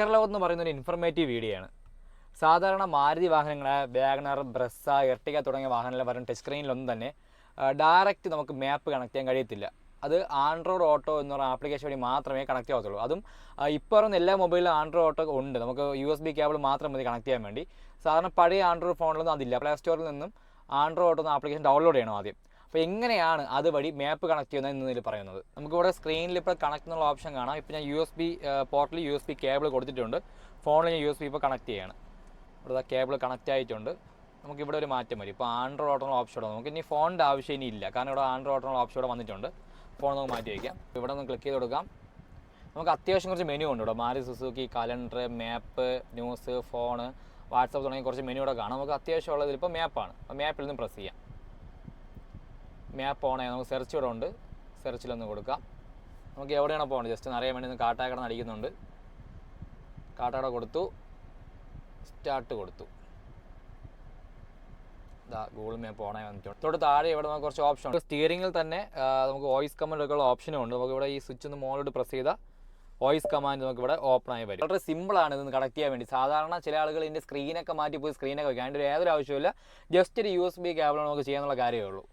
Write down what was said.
Trekker love എന്ന് പറയുന്ന ഒരു ഇൻഫർമേറ്റീവ് വീഡിയോ ആണ്. സാധാരണ മാരുതി വാഹനങ്ങളെ വാഗണർ, ബ്രസ്സ, എർട്ടിക തുടങ്ങിയ വാഹനങ്ങളിൽ വരുന്ന ടച്ച് സ്ക്രീനിലൊന്നും തന്നെ ഡയറക്റ്റ് നമുക്ക് മാപ്പ് കണക്ട് ചെയ്യാൻ കഴിയത്തില്ല. അത് ആൻഡ്രോയിഡ് ഓട്ടോ എന്ന് പറയുന്ന ആപ്ലിക്കേഷൻ വഴി മാത്രമേ കണക്ട് ആവത്തുള്ളൂ. അതും ഇപ്പോൾ പറയുന്ന എല്ലാ മൊബൈലിലും ആൻഡ്രോയിഡ് ഓട്ടോ ഉണ്ട്. നമുക്ക് USB കേബിൾ മാത്രം മതി കണക്ട് ചെയ്യാൻ വേണ്ടി. സാധാരണ പഴയ ആൻഡ്രോയിഡ് ഫോണിലൊന്നും അതില്ല. പ്ലേ സ്റ്റോറിൽ നിന്നും ആൻഡ്രോയിഡ് ഓട്ടോ എന്ന ആപ്ലിക്കേഷൻ ഡൗൺലോഡ് ചെയ്യണം ആദ്യം. അപ്പോൾ എങ്ങനെയാണ് അതുവഴി മാപ്പ് കണക്ട് ചെയ്യുന്നത് എന്നതിൽ പറയുന്നത്. നമുക്കിവിടെ സ്ക്രീനിൽ ഇപ്പോൾ കണക്ട് എന്നുള്ള ഓപ്ഷൻ കാണാം. ഇപ്പോൾ ഞാൻ USB പോർട്ടിൽ USB കേബിൾ കൊടുത്തിട്ടുണ്ട്. ഫോണിൽ ഞാൻ USB ഇപ്പോൾ കണക്ട് ചെയ്യാണ്. ഇവിടെ കേബിൾ കണക്റ്റ് ആയിട്ടുണ്ട്. നമുക്കിവിടെ ഒരു മാറ്റം വരും. ഇപ്പോൾ ആൻഡ്രോയിഡ് ഓട്ടോ എന്നുള്ള ഓപ്ഷൻ നമുക്ക് ഇനി ഫോണിൻ്റെ ആവശ്യം ഇനി ഇല്ല. കാരണം ഇവിടെ ആൻഡ്രോയിഡ് ഓട്ടോ എന്നുള്ള ഓപ്ഷൻ ഇവിടെ വന്നിട്ടുണ്ട്. ഫോൺ നമുക്ക് മാറ്റി വയ്ക്കാം. ഇവിടെ ഒന്ന് ക്ലിക്ക് ചെയ്ത് കൊടുക്കാം. നമുക്ക് അത്യാവശ്യം കുറച്ച് മെനു ഉണ്ട് ഇവിടെ. മാരുതി സുസുക്കി, കലണ്ടർ, മാപ്പ്, ന്യൂസ്, ഫോണ്, വാട്സപ്പ് തുടങ്ങിയ കുറച്ച് മെനു ഇവിടെ കാണാം. നമുക്ക് അത്യാവശ്യമുള്ളത് ഇപ്പോൾ മാപ്പാണ്. അപ്പോൾ മാപ്പിൽ നിന്ന് പ്രസ് ചെയ്യാം. മാപ്പ് ഓൺ ആയി നമുക്ക് സെർച്ച് ഇവിടെ ഉണ്ട്. സെർച്ചിലൊന്ന് കൊടുക്കാം. നമുക്ക് എവിടെയാണോ പോകേണ്ടത് ജസ്റ്റ് ഒന്ന് അറിയാൻ വേണ്ടി ഒന്ന് കാട്ടാക്കട അടിക്കുന്നുണ്ട്. കാട്ടാക്കട കൊടുത്തു, സ്റ്റാർട്ട് കൊടുത്തു. ഗൂഗിൾ മാപ്പ് ഓണായി വന്നിട്ടുണ്ട്. തൊട്ട് താഴെ ഇവിടെ നമുക്ക് കുറച്ച് ഓപ്ഷൻ ഉണ്ട്. സ്റ്റിയറിംഗിൽ തന്നെ നമുക്ക് വോയിസ് കമാൻഡ് ഒക്കെ ഉള്ള ഓപ്ഷനും ഉണ്ട്. നമുക്ക് ഇവിടെ ഈ സ്വിച്ച് ഒന്ന് മോളോട് പ്രസ് ചെയ്താൽ വോയിസ് കമാൻഡ് നമുക്ക് ഇവിടെ ഓപ്പൺ ആയി വരും. വളരെ സിമ്പിളാണ് ഇതൊന്ന് കണക്ട് ചെയ്യാൻ വേണ്ടി. സാധാരണ ചില ആളുകൾ ഇതിൻ്റെ സ്ക്രീനൊക്കെ മാറ്റി പോയി സ്ക്രീനൊക്കെ വയ്ക്കാം. അതിൻ്റെ യാതൊരു ആവശ്യമില്ല. ജസ്റ്റ് ഒരു USB കേബിൾ നമുക്ക് ചെയ്യാനുള്ള കാര്യമേ ഉള്ളൂ.